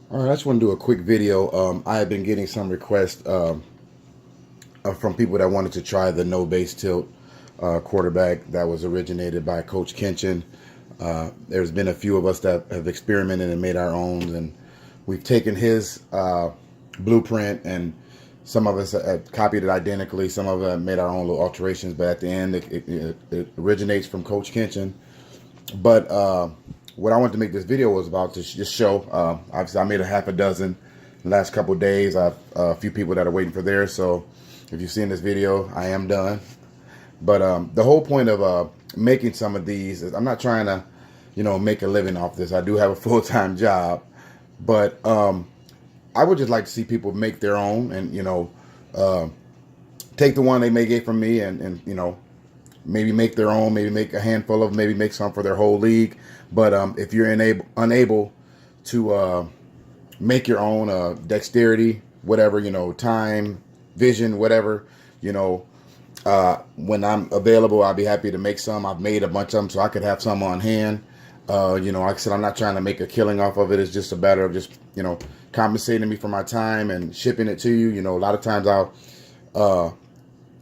All right, I just want to do a quick video. I have been getting some requests from people that wanted to try the no base tilt quarterback that was originated by Coach Kinchin. There's been a few of us that have experimented and made our own, and we've taken his blueprint, and some of us have copied it identically. Some of us have made our own little alterations, but at the end, it originates from Coach Kinchin. But what I wanted to make this video was about to just show. Obviously, I made a half a dozen the last couple of days. I have a few people that are waiting for theirs. So if you've seen this video, I am done. But the whole point of making some of these is I'm not trying to, make a living off this. I do have a full-time job, but I would just like to see people make their own and, take the one they may get from me and maybe make their own, maybe make a handful of, maybe make some for their whole league. But if you're unable to make your own dexterity, whatever, time, vision, whatever, when I'm available, I'll be happy to make some. I've made a bunch of them so I could have some on hand. Like I said, I'm not trying to make a killing off of it. It's just a matter of just, compensating me for my time and shipping it to you. A lot of times I'll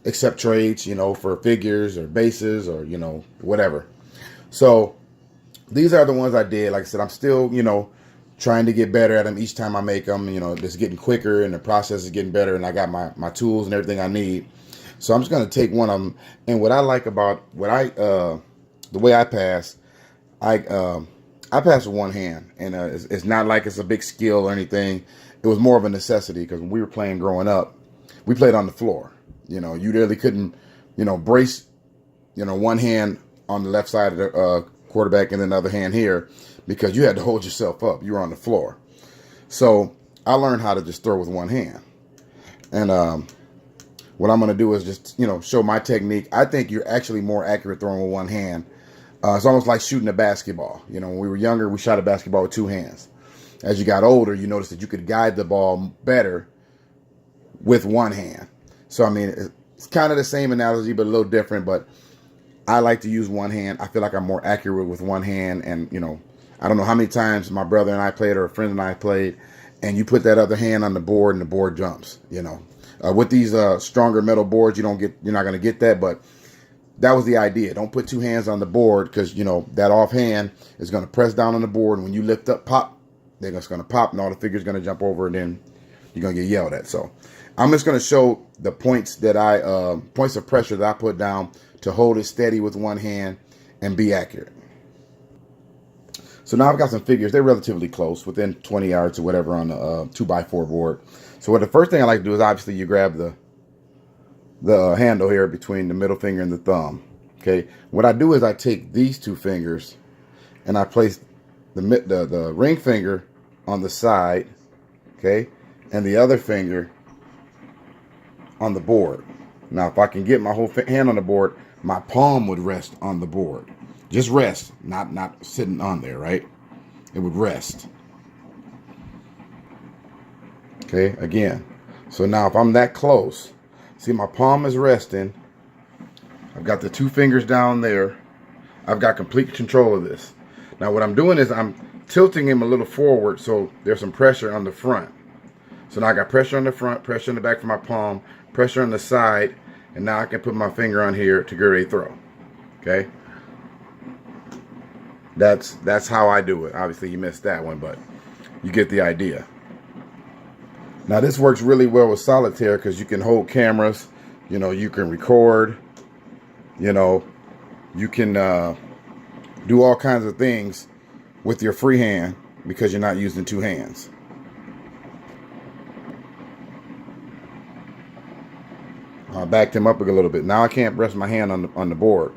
accept trades, for figures or bases or, whatever. So these are the ones I did. Like I said, I'm still, trying to get better at them each time I make them. It's getting quicker and the process is getting better, and I got my tools and everything I need. So I'm just going to take one of them. And what I like about the way I pass, I pass with one hand, and it's not like it's a big skill or anything. It was more of a necessity because when we were playing growing up, we played on the floor. You really couldn't, brace, one hand on the left side of the quarterback and then the other hand here, because you had to hold yourself up. You were on the floor. So I learned how to just throw with one hand. And what I'm going to do is just, show my technique. I think you're actually more accurate throwing with one hand. It's almost like shooting a basketball. When we were younger, we shot a basketball with two hands. As you got older, you noticed that you could guide the ball better with one hand. So, I mean, it's kind of the same analogy, but a little different. But I like to use one hand. I feel like I'm more accurate with one hand. And, I don't know how many times my brother and I played or a friend and I played, and you put that other hand on the board and the board jumps, With these stronger metal boards, you're not going to get that. But that was the idea. Don't put two hands on the board because, that offhand is going to press down on the board. And when you lift up, pop, they're just going to pop and all the figures going to jump over and then you're going to get yelled at. So I'm just going to show the points that points of pressure that I put down to hold it steady with one hand and be accurate. So now I've got some figures. They're relatively close, within 20 yards or whatever on the 2x4 board. So the first thing I like to do is obviously you grab the handle here between the middle finger and the thumb. Okay. What I do is I take these two fingers and I place the ring finger on the side. Okay. And the other finger on the board. Now, if I can get my whole hand on the board, my palm would rest on the board. Just rest, not sitting on there, right? It would rest. Okay, again. So now if I'm that close, see my palm is resting. I've got the two fingers down there. I've got complete control of this. Now what I'm doing is I'm tilting him a little forward so there's some pressure on the front. So now I got pressure on the front, pressure on the back for my palm, pressure on the side, and now I can put my finger on here to get ready to throw. Okay? That's how I do it. Obviously you missed that one, but you get the idea. Now this works really well with solitaire because you can hold cameras, you can record, you can do all kinds of things with your free hand because you're not using two hands. I backed him up a little bit. Now I can't rest my hand on the board,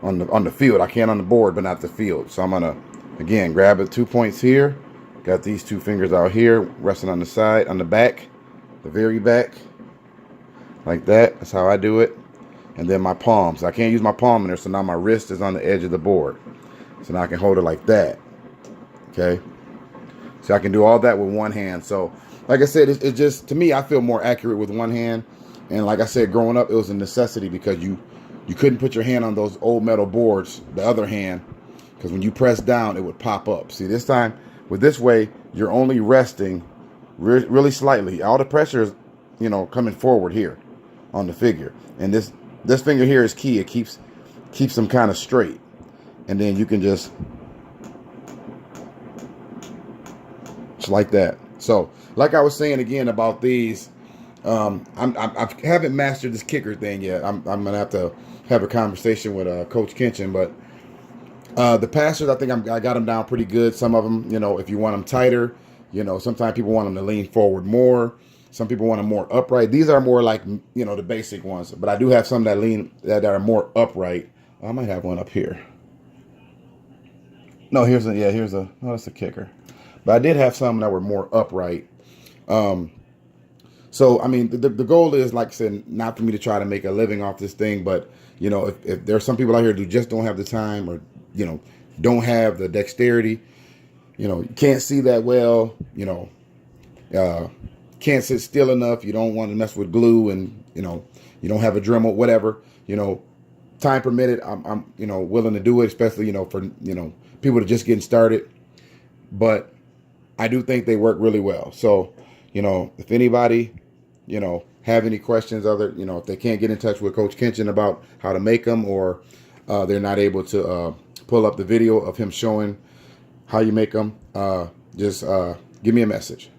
on the field. I can on the board, but not the field. So I'm gonna again grab the 2 points here. Got these two fingers out here, resting on the side, on the back, the very back, like that. That's how I do it. And then my palms. I can't use my palm in there, so now my wrist is on the edge of the board. So now I can hold it like that. Okay. So I can do all that with one hand. So, like I said, it just, to me, I feel more accurate with one hand. And like I said, growing up, it was a necessity because you couldn't put your hand on those old metal boards, the other hand, because when you press down, it would pop up. See, this time, With this way, you're only resting really slightly. All the pressure is, you know, coming forward here on the figure. And this finger here is key. It keeps them kind of straight. And then you can just like that. So, like I was saying again about these, I haven't mastered this kicker thing yet. I'm gonna have to have a conversation with Coach Kenshin, but the passers, I think I got them down pretty good. Some of them, you know, if you want them tighter, you know, sometimes people want them to lean forward more. Some people want them more upright. These are more like, you know, the basic ones. But I do have some that are more upright. I might have one up here. No, here's a, oh, that's a kicker. But I did have some that were more upright. So, I mean, the goal is, like I said, not for me to try to make a living off this thing. But, you know, if there are some people out here who just don't have the time, or, you know, don't have the dexterity, you know, you can't see that well, you know, can't sit still enough, you don't want to mess with glue, and, you know, you don't have a Dremel, whatever, you know, time permitted, I'm you know, willing to do it, especially, you know, for, you know, people that are just getting started. But I do think they work really well. So, you know, if anybody, you know, have any questions, you know, if they can't get in touch with Coach Kenshin about how to make them, or they're not able to pull up the video of him showing how you make them, just give me a message.